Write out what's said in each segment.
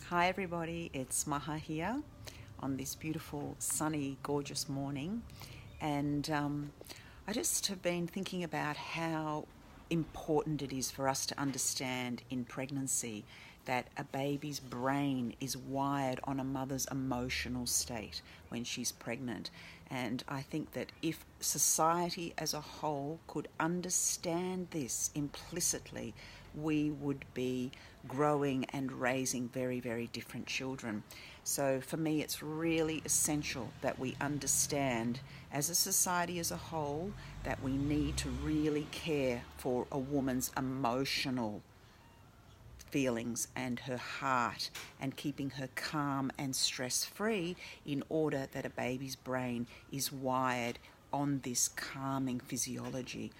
Hi everybody, it's Maha here on this beautiful, sunny, gorgeous morning. And I just have been thinking about how important it is for us to understand in pregnancy that a baby's brain is wired on a mother's emotional state when she's pregnant. And I think that if society as a whole could understand this implicitly, we would be growing and raising very, very different children. So for me, it's really essential that we understand as a society as a whole that we need to really care for a woman's emotional feelings and her heart and keeping her calm and stress-free in order that a baby's brain is wired on this calming physiology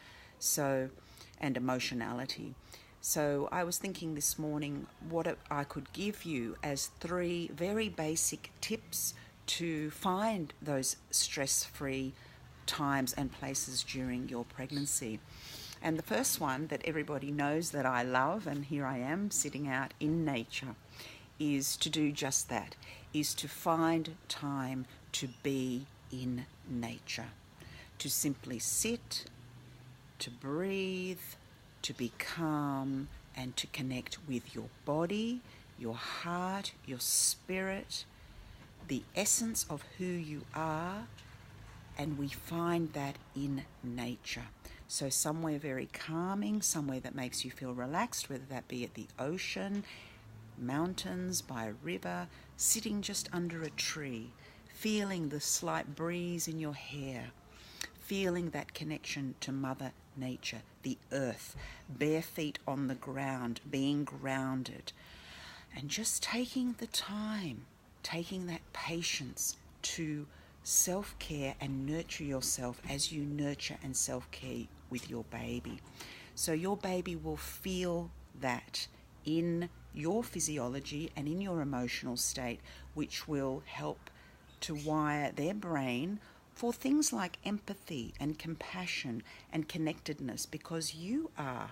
and emotionality. So I was thinking this morning what I could give you as 3 very basic tips to find those stress-free times and places during your pregnancy. And the first one that everybody knows that I love, and here I am sitting out in nature, is to do just that, is to find time to be in nature, to simply sit, to breathe, to be calm, and to connect with your body, your heart, your spirit, the essence of who you are, and we find that in nature. So somewhere very calming, somewhere that makes you feel relaxed, whether that be at the ocean, mountains, by a river, sitting just under a tree, feeling the slight breeze in your hair, feeling that connection to Mother Nature, the earth, bare feet on the ground, being grounded, and just taking the time, taking that patience to self-care and nurture yourself as you nurture and self-care with your baby. So your baby will feel that in your physiology and in your emotional state, which will help to wire their brain for things like empathy and compassion and connectedness, because you are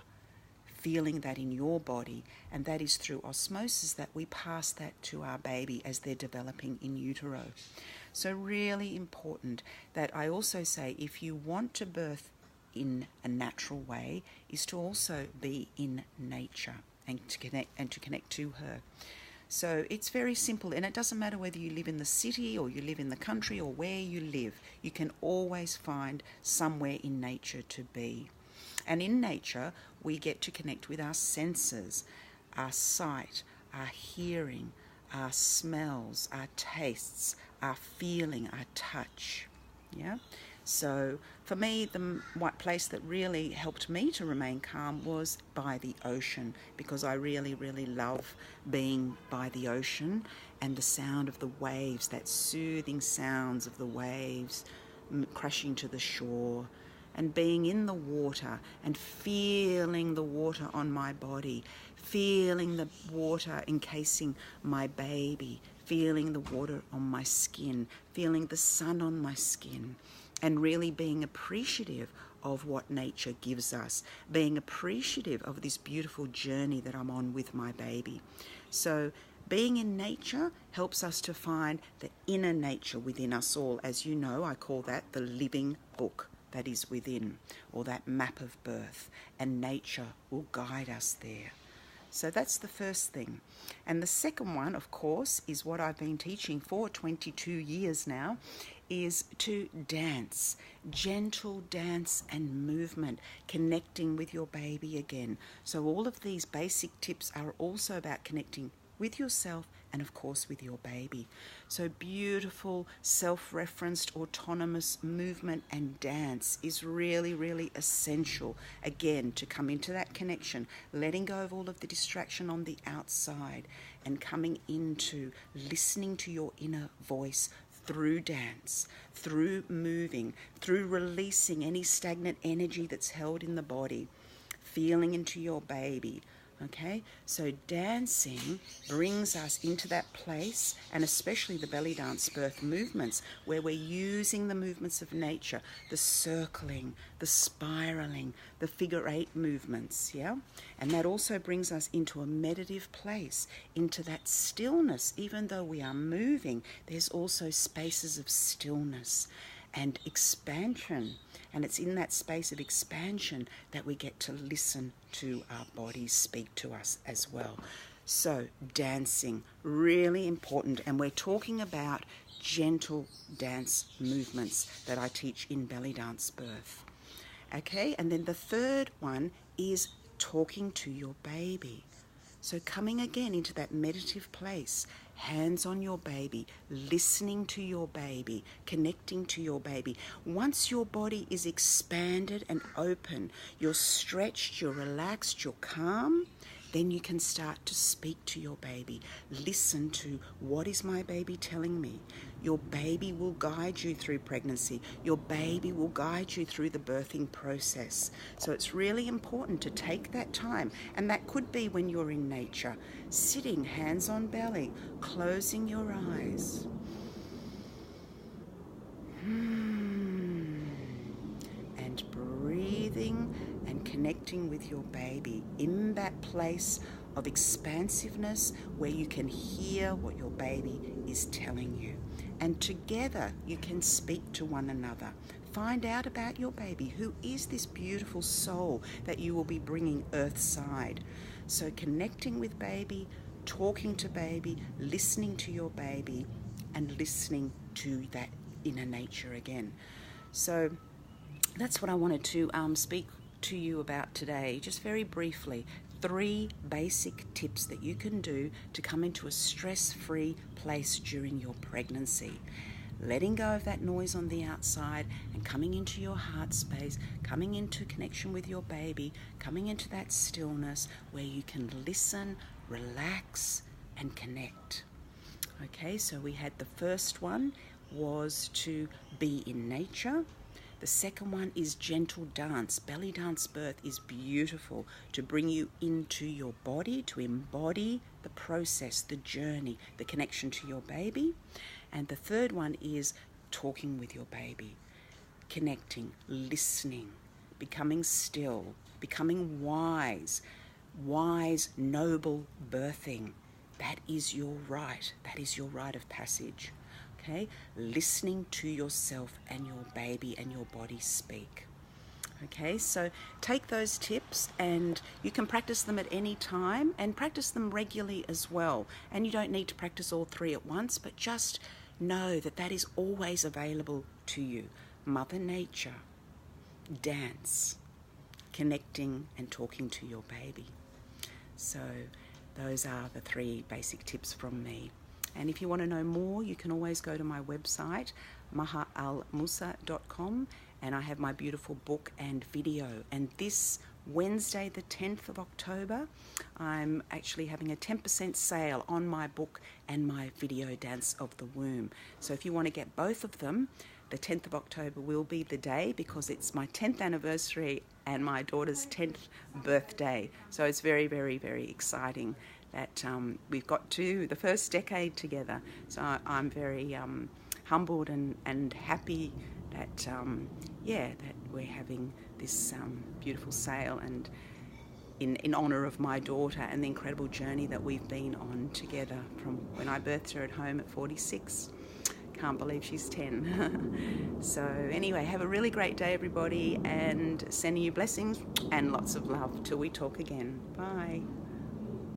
feeling that in your body, and that is through osmosis that we pass that to our baby as they're developing in utero. So really important that I also say, if you want to birth in a natural way, is to also be in nature and to connect to her. So it's very simple, and it doesn't matter whether you live in the city or you live in the country or where you live, you can always find somewhere in nature to be. And in nature, we get to connect with our senses, our sight, our hearing, our smells, our tastes, our feeling, our touch. Yeah. So for me, the place that really helped me to remain calm was by the ocean, because I really, really love being by the ocean and the sound of the waves, that soothing sounds of the waves crashing to the shore, and being in the water and feeling the water on my body, feeling the water encasing my baby, feeling the water on my skin, feeling the sun on my skin, and really being appreciative of what nature gives us, being appreciative of this beautiful journey that I'm on with my baby. So being in nature helps us to find the inner nature within us all. As you know, I call that the living book that is within, or that map of birth, and nature will guide us there. So that's the first thing. And the second one, of course, is what I've been teaching for 22 years now, is to dance, gentle dance and movement, connecting with your baby again. So all of these basic tips are also about connecting with yourself and of course with your baby. So beautiful self-referenced autonomous movement and dance is really, really essential, again, to come into that connection, letting go of all of the distraction on the outside and coming into listening to your inner voice through dance, through moving, through releasing any stagnant energy that's held in the body, feeling into your baby. Okay, so dancing brings us into that place, and especially the belly dance birth movements, where we're using the movements of nature, the circling, the spiraling, the figure 8 movements, yeah? And that also brings us into a meditative place, into that stillness. Even though we are moving, there's also spaces of stillness and expansion. And it's in that space of expansion that we get to listen to our bodies speak to us as well. So dancing, really important. And we're talking about gentle dance movements that I teach in belly dance birth. Okay, and then the third one is talking to your baby. So coming again into that meditative place, hands on your baby, listening to your baby, connecting to your baby. Once your body is expanded and open, you're stretched, you're relaxed, you're calm, then you can start to speak to your baby. Listen to, what is my baby telling me? Your baby will guide you through pregnancy. Your baby will guide you through the birthing process. So it's really important to take that time. And that could be when you're in nature, sitting hands on belly, closing your eyes. And breathing and connecting with your baby in that place of expansiveness where you can hear what your baby is telling you. And together you can speak to one another. Find out about your baby. Who is this beautiful soul that you will be bringing earthside? So connecting with baby, talking to baby, listening to your baby, and listening to that inner nature again. So that's what I wanted to speak to you about today, just very briefly. 3 basic tips that you can do to come into a stress-free place during your pregnancy. Letting go of that noise on the outside and coming into your heart space, coming into connection with your baby, coming into that stillness where you can listen, relax, and connect. Okay, so we had the first one was to be in nature. The second one is gentle dance. Belly dance birth is beautiful to bring you into your body, to embody the process, the journey, the connection to your baby. And the third one is talking with your baby, connecting, listening, becoming still, becoming wise, noble birthing. That is your right. That is your rite of passage. Okay, listening to yourself and your baby and your body speak. Okay, so take those tips and you can practice them at any time and practice them regularly as well. And you don't need to practice all 3 at once, but just know that that is always available to you. Mother Nature, dance, connecting and talking to your baby. So those are the 3 basic tips from me. And if you want to know more, you can always go to my website, mahaalmusa.com, and I have my beautiful book and video. And this Wednesday, the 10th of October, I'm actually having a 10% sale on my book and my video, Dance of the Womb. So if you want to get both of them, the 10th of October will be the day because it's my 10th anniversary and my daughter's 10th birthday. So it's very, very, very exciting that we've got to the first decade together. So I'm very humbled and happy that, that we're having this beautiful sale and in honour of my daughter and the incredible journey that we've been on together from when I birthed her at home at 46. Can't believe she's 10. So anyway, have a really great day, everybody, and sending you blessings and lots of love till we talk again. Bye.